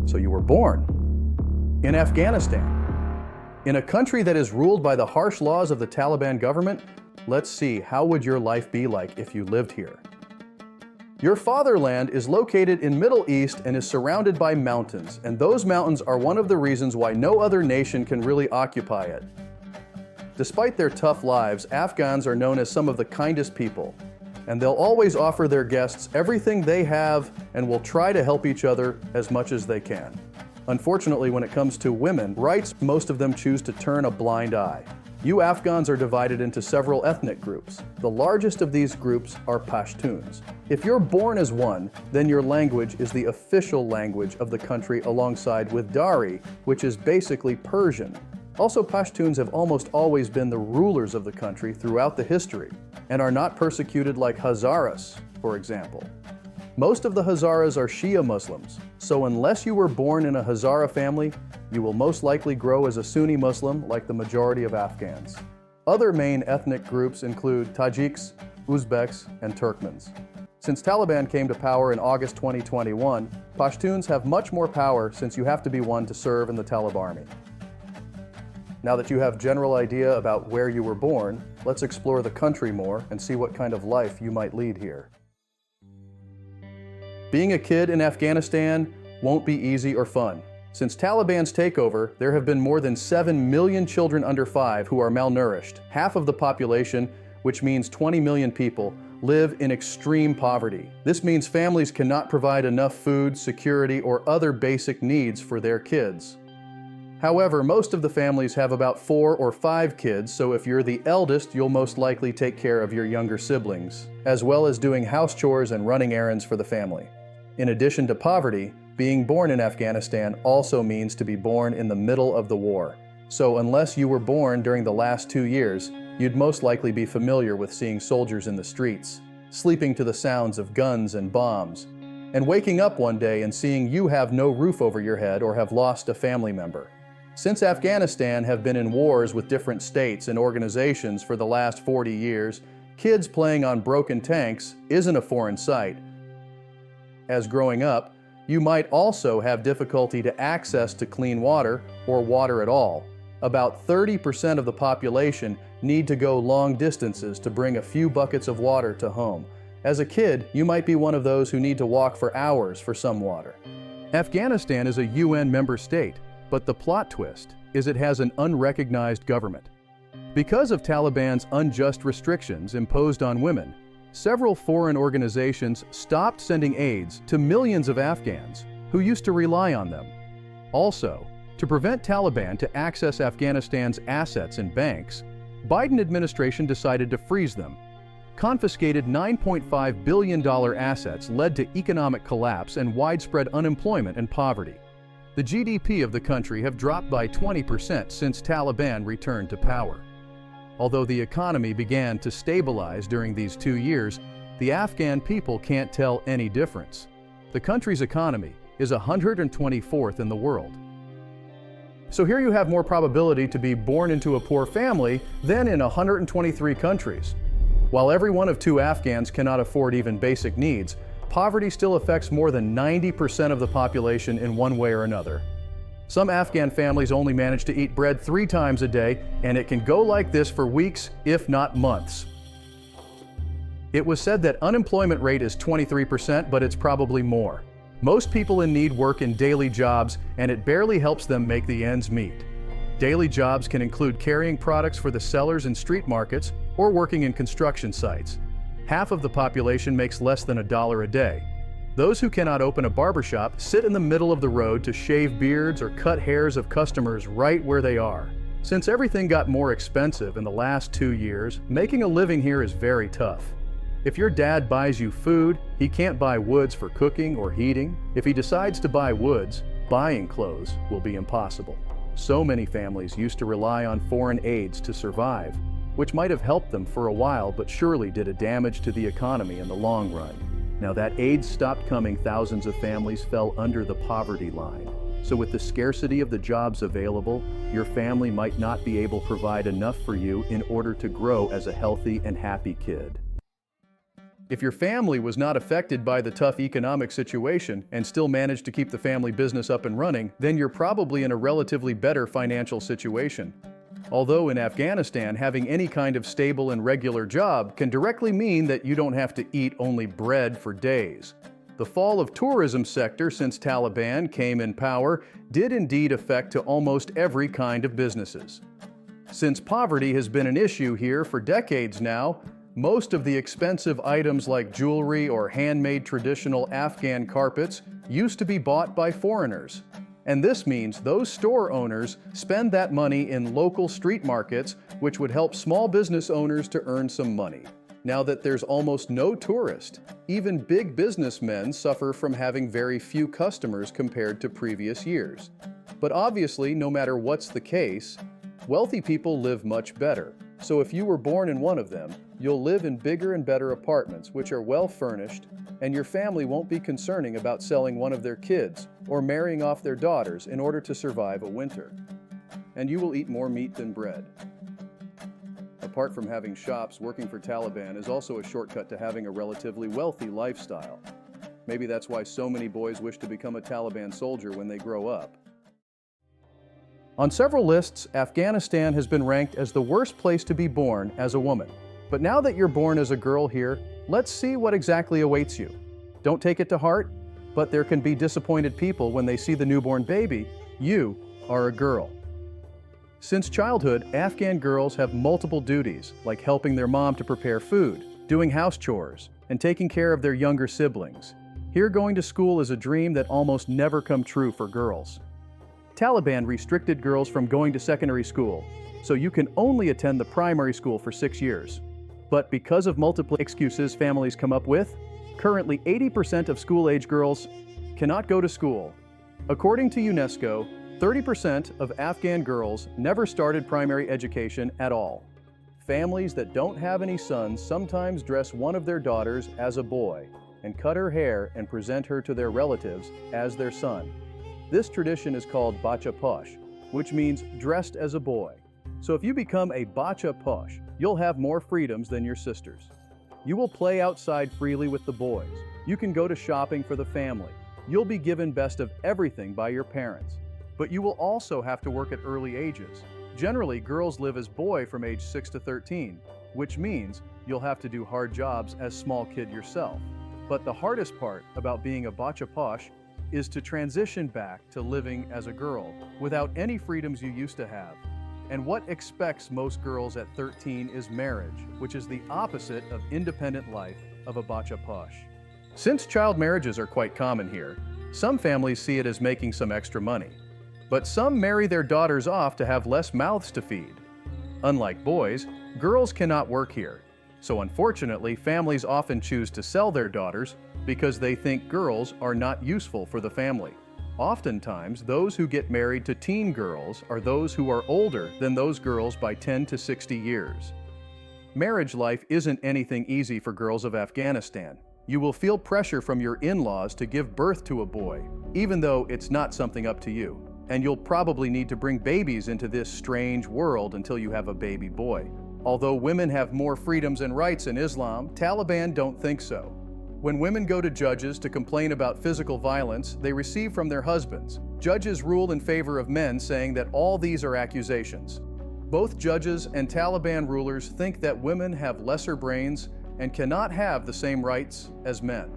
So you were born in Afghanistan. In a country that is ruled by the harsh laws of the Taliban government, let's see, how would your life be like if you lived here? Your fatherland is located in Middle East and is surrounded by mountains, and those mountains are one of the reasons why no other nation can really occupy it. Despite their tough lives, Afghans are known as some of the kindest people, and they'll always offer their guests everything they have and will try to help each other as much as they can. Unfortunately, when it comes to women's rights, most of them choose to turn a blind eye. You Afghans are divided into several ethnic groups. The largest of these groups are Pashtuns. If you're born as one, then your language is the official language of the country alongside with Dari, which is basically Persian. Also, Pashtuns have almost always been the rulers of the country throughout the history and are not persecuted like Hazaras, for example. Most of the Hazaras are Shia Muslims, so unless you were born in a Hazara family, you will most likely grow as a Sunni Muslim like the majority of Afghans. Other main ethnic groups include Tajiks, Uzbeks, and Turkmens. Since Taliban came to power in August 2021, Pashtuns have much more power since you have to be one to serve in the Talib army. Now that you have a general idea about where you were born, let's explore the country more and see what kind of life you might lead here. Being a kid in Afghanistan won't be easy or fun. Since Taliban's takeover, there have been more than 7 million children under 5 who are malnourished. Half of the population, which means 20 million people, live in extreme poverty. This means families cannot provide enough food, security, or other basic needs for their kids. However, most of the families have about 4 or 5 kids, so if you're the eldest, you'll most likely take care of your younger siblings, as well as doing house chores and running errands for the family. In addition to poverty, being born in Afghanistan also means to be born in the middle of the war. So unless you were born during the last 2 years, you'd most likely be familiar with seeing soldiers in the streets, sleeping to the sounds of guns and bombs, and waking up one day and seeing you have no roof over your head or have lost a family member. Since Afghanistan have been in wars with different states and organizations for the last 40 years, kids playing on broken tanks isn't a foreign sight. As growing up, you might also have difficulty to access to clean water or water at all. About 30% of the population need to go long distances to bring a few buckets of water to home. As a kid, you might be one of those who need to walk for hours for some water. Afghanistan is a UN member state, but the plot twist is it has an unrecognized government. Because of Taliban's unjust restrictions imposed on women, several foreign organizations stopped sending aids to millions of Afghans who used to rely on them. Also, to prevent Taliban to access Afghanistan's assets and banks, Biden administration decided to freeze them. Confiscated $9.5 billion assets led to economic collapse and widespread unemployment and poverty. The GDP of the country have dropped by 20% since Taliban returned to power. Although the economy began to stabilize during these 2 years, the Afghan people can't tell any difference. The country's economy is 124th in the world. So here you have more probability to be born into a poor family than in 123 countries. While every one of 2 Afghans cannot afford even basic needs, poverty still affects more than 90% of the population in one way or another. Some Afghan families only manage to eat bread 3 times a day, and it can go like this for weeks, if not months. It was said that unemployment rate is 23%, but it's probably more. Most people in need work in daily jobs, and it barely helps them make the ends meet. Daily jobs can include carrying products for the sellers in street markets or working in construction sites. Half of the population makes less than $1 a day. Those who cannot open a barbershop sit in the middle of the road to shave beards or cut hairs of customers right where they are. Since everything got more expensive in the last 2 years, making a living here is very tough. If your dad buys you food, he can't buy woods for cooking or heating. If he decides to buy woods, buying clothes will be impossible. So many families used to rely on foreign aids to survive, which might have helped them for a while but surely did a damage to the economy in the long run. Now that aid stopped coming, thousands of families fell under the poverty line. So with the scarcity of the jobs available, your family might not be able to provide enough for you in order to grow as a healthy and happy kid. If your family was not affected by the tough economic situation and still managed to keep the family business up and running, then you're probably in a relatively better financial situation. Although in Afghanistan, having any kind of stable and regular job can directly mean that you don't have to eat only bread for days. The fall of tourism sector since Taliban came in power did indeed affect to almost every kind of businesses. Since poverty has been an issue here for decades now, most of the expensive items like jewelry or handmade traditional Afghan carpets used to be bought by foreigners. And this means those store owners spend that money in local street markets, which would help small business owners to earn some money. Now that there's almost no tourist, even big businessmen suffer from having very few customers compared to previous years. But obviously, no matter what's the case, wealthy people live much better. So if you were born in one of them, you'll live in bigger and better apartments which are well furnished, and your family won't be concerning about selling one of their kids or marrying off their daughters in order to survive a winter. And you will eat more meat than bread. Apart from having shops, working for Taliban is also a shortcut to having a relatively wealthy lifestyle. Maybe that's why so many boys wish to become a Taliban soldier when they grow up. On several lists, Afghanistan has been ranked as the worst place to be born as a woman. But now that you're born as a girl here, let's see what exactly awaits you. Don't take it to heart, but there can be disappointed people when they see the newborn baby. You are a girl. Since childhood, Afghan girls have multiple duties, like helping their mom to prepare food, doing house chores, and taking care of their younger siblings. Here, going to school is a dream that almost never come true for girls. Taliban restricted girls from going to secondary school, so you can only attend the primary school for 6 years. But because of multiple excuses families come up with, currently 80% of school-age girls cannot go to school. According to UNESCO, 30% of Afghan girls never started primary education at all. Families that don't have any sons sometimes dress one of their daughters as a boy and cut her hair and present her to their relatives as their son. This tradition is called Bacha Posh, which means dressed as a boy. So if you become a Bacha Posh, you'll have more freedoms than your sisters. You will play outside freely with the boys. You can go to shopping for the family. You'll be given best of everything by your parents. But you will also have to work at early ages. Generally, girls live as boy from age 6 to 13, which means you'll have to do hard jobs as small kid yourself. But the hardest part about being a Bacha Posh is to transition back to living as a girl without any freedoms you used to have. And what expects most girls at 13 is marriage, which is the opposite of independent life of a Bacha Posh. Since child marriages are quite common here, some families see it as making some extra money. But some marry their daughters off to have less mouths to feed. Unlike boys, girls cannot work here. So unfortunately, families often choose to sell their daughters because they think girls are not useful for the family. Oftentimes, those who get married to teen girls are those who are older than those girls by 10 to 60 years. Marriage life isn't anything easy for girls of Afghanistan. You will feel pressure from your in-laws to give birth to a boy, even though it's not something up to you. And you'll probably need to bring babies into this strange world until you have a baby boy. Although women have more freedoms and rights in Islam, Taliban don't think so. When women go to judges to complain about physical violence they receive from their husbands, judges rule in favor of men, saying that all these are accusations. Both judges and Taliban rulers think that women have lesser brains and cannot have the same rights as men.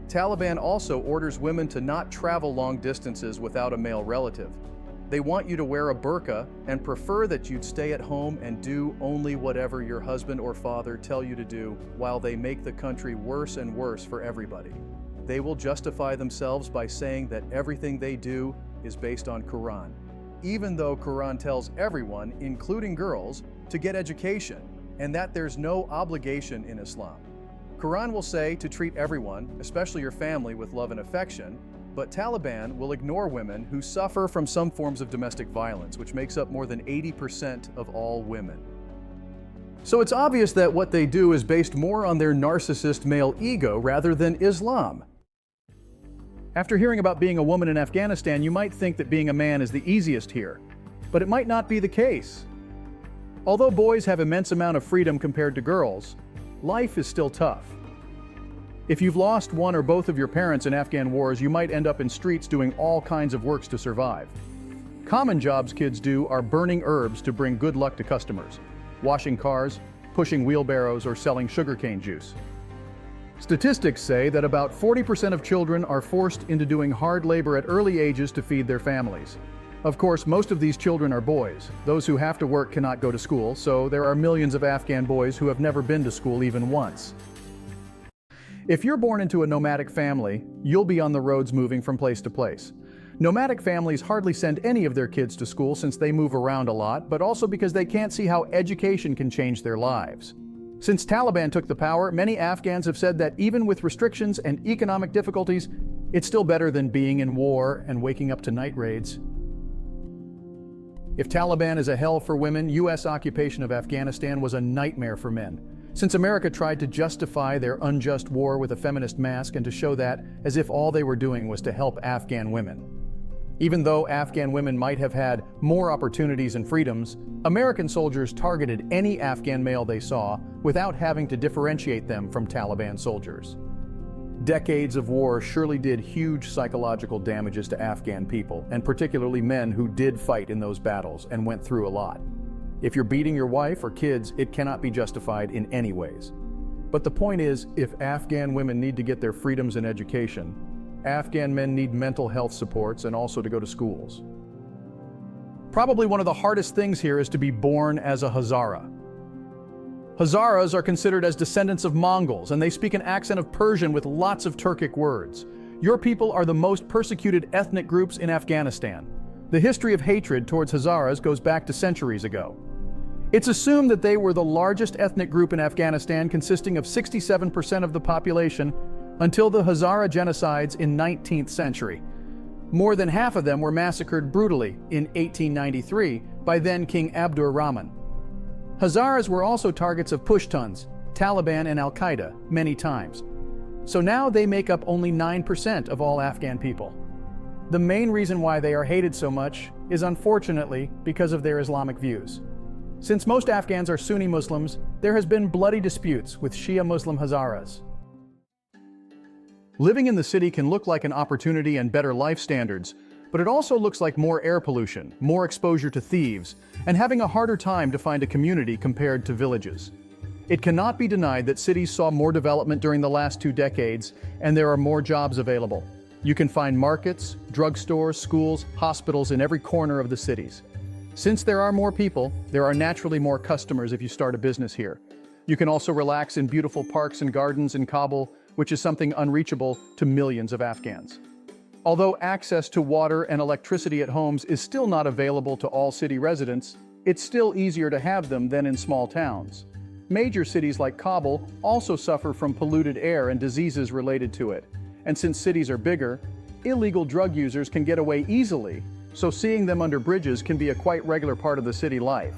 Taliban also orders women to not travel long distances without a male relative. They want you to wear a burqa and prefer that you'd stay at home and do only whatever your husband or father tell you to do, while they make the country worse and worse for everybody. They will justify themselves by saying that everything they do is based on Quran, even though Quran tells everyone, including girls, to get education, and that there's no obligation in Islam. Quran will say to treat everyone, especially your family, with love and affection, but Taliban will ignore women who suffer from some forms of domestic violence, which makes up more than 80% of all women. So it's obvious that what they do is based more on their narcissist male ego rather than Islam. After hearing about being a woman in Afghanistan, you might think that being a man is the easiest here, but it might not be the case. Although boys have immense amount of freedom compared to girls, life is still tough. If you've lost one or both of your parents in Afghan wars, you might end up in streets doing all kinds of works to survive. Common jobs kids do are burning herbs to bring good luck to customers, washing cars, pushing wheelbarrows, or selling sugarcane juice. Statistics say that about 40% of children are forced into doing hard labor at early ages to feed their families. Of course, most of these children are boys. Those who have to work cannot go to school, so there are millions of Afghan boys who have never been to school even once. If you're born into a nomadic family, you'll be on the roads moving from place to place. Nomadic families hardly send any of their kids to school since they move around a lot, but also because they can't see how education can change their lives. Since Taliban took the power, many Afghans have said that even with restrictions and economic difficulties, it's still better than being in war and waking up to night raids. If Taliban is a hell for women, U.S. occupation of Afghanistan was a nightmare for men. Since America tried to justify their unjust war with a feminist mask and to show that as if all they were doing was to help Afghan women. Even though Afghan women might have had more opportunities and freedoms, American soldiers targeted any Afghan male they saw without having to differentiate them from Taliban soldiers. Decades of war surely did huge psychological damages to Afghan people, and particularly men who did fight in those battles and went through a lot. If you're beating your wife or kids, it cannot be justified in any ways. But the point is, if Afghan women need to get their freedoms and education, Afghan men need mental health supports and also to go to schools. Probably one of the hardest things here is to be born as a Hazara. Hazaras are considered as descendants of Mongols, and they speak an accent of Persian with lots of Turkic words. Your people are the most persecuted ethnic groups in Afghanistan. The history of hatred towards Hazaras goes back to centuries ago. It's assumed that they were the largest ethnic group in Afghanistan, consisting of 67% of the population, until the Hazara genocides in 19th century. More than half of them were massacred brutally in 1893 by then King Abdur Rahman. Hazaras were also targets of Pashtuns, Taliban, and Al-Qaeda many times. So now they make up only 9% of all Afghan people. The main reason why they are hated so much is unfortunately because of their Islamic views. Since most Afghans are Sunni Muslims, there has been bloody disputes with Shia Muslim Hazaras. Living in the city can look like an opportunity and better life standards, but it also looks like more air pollution, more exposure to thieves, and having a harder time to find a community compared to villages. It cannot be denied that cities saw more development during the last 2 decades, and there are more jobs available. You can find markets, drugstores, schools, hospitals in every corner of the cities. Since there are more people, there are naturally more customers if you start a business here. You can also relax in beautiful parks and gardens in Kabul, which is something unreachable to millions of Afghans. Although access to water and electricity at homes is still not available to all city residents, it's still easier to have them than in small towns. Major cities like Kabul also suffer from polluted air and diseases related to it. And since cities are bigger, illegal drug users can get away easily, so seeing them under bridges can be a quite regular part of the city life.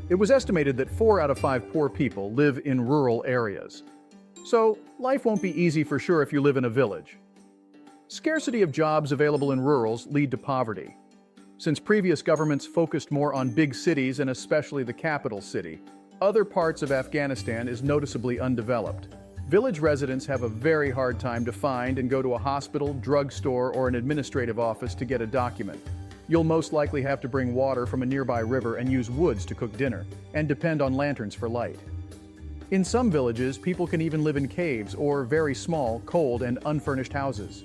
It was estimated that 4 out of 5 poor people live in rural areas. So life won't be easy for sure if you live in a village. Scarcity of jobs available in rurals lead to poverty. Since previous governments focused more on big cities and especially the capital city, other parts of Afghanistan is noticeably undeveloped. Village residents have a very hard time to find and go to a hospital, drugstore, or an administrative office to get a document. You'll most likely have to bring water from a nearby river and use woods to cook dinner, and depend on lanterns for light. In some villages, people can even live in caves or very small, cold, and unfurnished houses.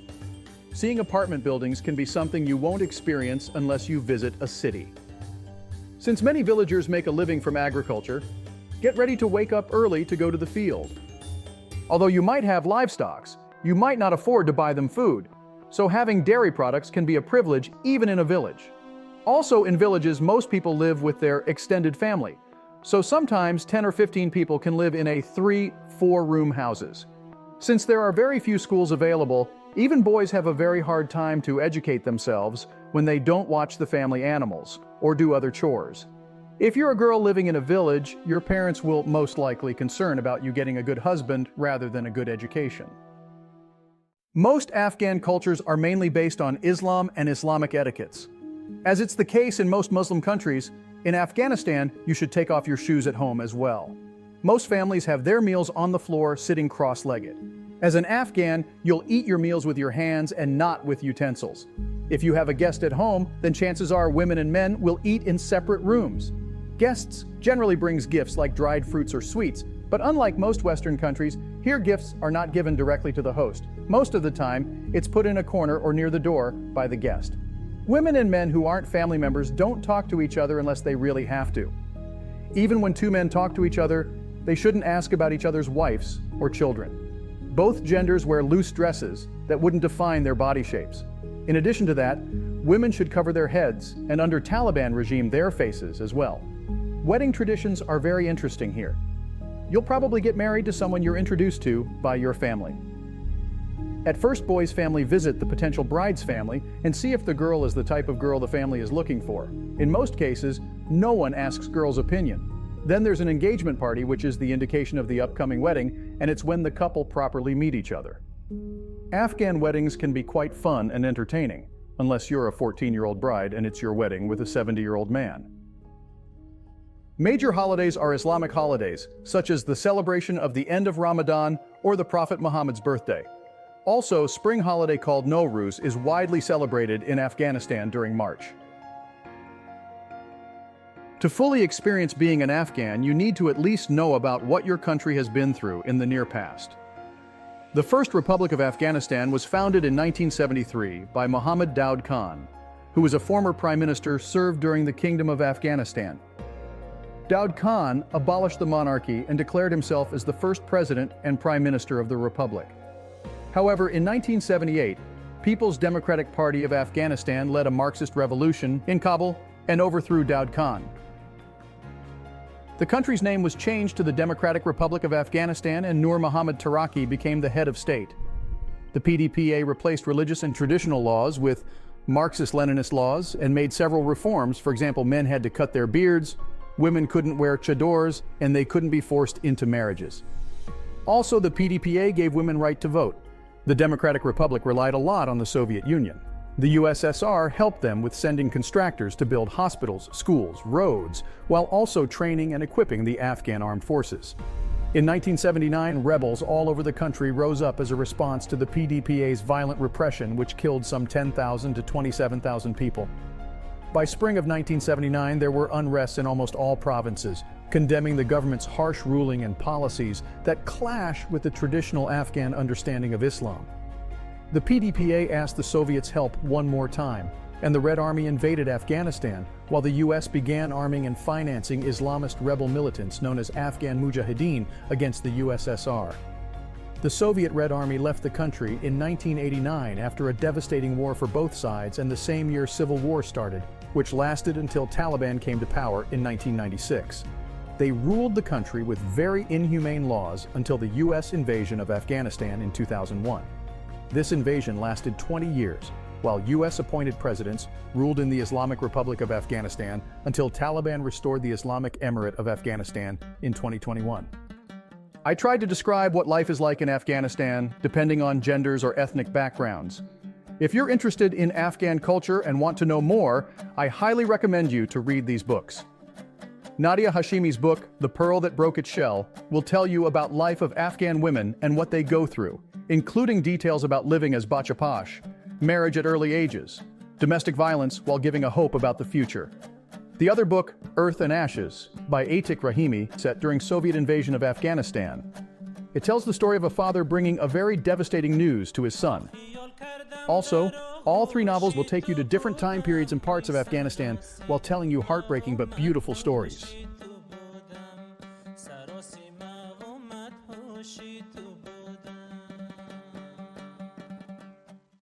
Seeing apartment buildings can be something you won't experience unless you visit a city. Since many villagers make a living from agriculture, get ready to wake up early to go to the field. Although you might have livestock, you might not afford to buy them food, so having dairy products can be a privilege even in a village. Also in villages, most people live with their extended family, so sometimes 10 or 15 people can live in a 3-4-room houses. Since there are very few schools available, even boys have a very hard time to educate themselves when they don't watch the family animals or do other chores. If you're a girl living in a village, your parents will most likely concern about you getting a good husband rather than a good education. Most Afghan cultures are mainly based on Islam and Islamic etiquettes. As it's the case in most Muslim countries, in Afghanistan, you should take off your shoes at home as well. Most families have their meals on the floor sitting cross-legged. As an Afghan, you'll eat your meals with your hands and not with utensils. If you have a guest at home, then chances are women and men will eat in separate rooms. Guests generally brings gifts like dried fruits or sweets, but unlike most Western countries, here gifts are not given directly to the host. Most of the time, it's put in a corner or near the door by the guest. Women and men who aren't family members don't talk to each other unless they really have to. Even when two men talk to each other, they shouldn't ask about each other's wives or children. Both genders wear loose dresses that wouldn't define their body shapes. In addition to that, women should cover their heads, and under Taliban regime, their faces as well. Wedding traditions are very interesting here. You'll probably get married to someone you're introduced to by your family. At first, boy's family visit the potential bride's family and see if the girl is the type of girl the family is looking for. In most cases, no one asks girl's opinion. Then there's an engagement party, which is the indication of the upcoming wedding, and it's when the couple properly meet each other. Afghan weddings can be quite fun and entertaining, unless you're a 14-year-old bride and it's your wedding with a 70-year-old man. Major holidays are Islamic holidays, such as the celebration of the end of Ramadan or the Prophet Muhammad's birthday. Also, spring holiday called Nowruz is widely celebrated in Afghanistan during March. To fully experience being an Afghan, you need to at least know about what your country has been through in the near past. The First Republic of Afghanistan was founded in 1973 by Mohammad Daoud Khan, who was a former prime minister served during the Kingdom of Afghanistan. Daoud Khan abolished the monarchy and declared himself as the first president and prime minister of the republic. However, in 1978, People's Democratic Party of Afghanistan led a Marxist revolution in Kabul and overthrew Daoud Khan. The country's name was changed to the Democratic Republic of Afghanistan, and Nur Muhammad Taraki became the head of state. The PDPA replaced religious and traditional laws with Marxist-Leninist laws and made several reforms. For example, men had to cut their beards, women couldn't wear chadors, and they couldn't be forced into marriages. Also, the PDPA gave women right to vote. The Democratic Republic relied a lot on the Soviet Union. The USSR helped them with sending contractors to build hospitals, schools, roads, while also training and equipping the Afghan armed forces. In 1979, rebels all over the country rose up as a response to the PDPA's violent repression, which killed some 10,000 to 27,000 people. By spring of 1979, there were unrests in almost all provinces, condemning the government's harsh ruling and policies that clash with the traditional Afghan understanding of Islam. The PDPA asked the Soviets' help one more time, and the Red Army invaded Afghanistan, while the US began arming and financing Islamist rebel militants known as Afghan Mujahideen against the USSR. The Soviet Red Army left the country in 1989 after a devastating war for both sides, and the same year civil war started, which lasted until Taliban came to power in 1996. They ruled the country with very inhumane laws until the US invasion of Afghanistan in 2001. This invasion lasted 20 years, while US-appointed presidents ruled in the Islamic Republic of Afghanistan until Taliban restored the Islamic Emirate of Afghanistan in 2021. I tried to describe what life is like in Afghanistan, depending on genders or ethnic backgrounds. If you're interested in Afghan culture and want to know more, I highly recommend you to read these books. Nadia Hashimi's book, The Pearl That Broke Its Shell, will tell you about life of Afghan women and what they go through, including details about living as bachapash, marriage at early ages, domestic violence while giving a hope about the future. The other book, Earth and Ashes, by Atiq Rahimi, set during Soviet invasion of Afghanistan. It tells the story of a father bringing a very devastating news to his son. Also, all three novels will take you to different time periods and parts of Afghanistan while telling you heartbreaking but beautiful stories.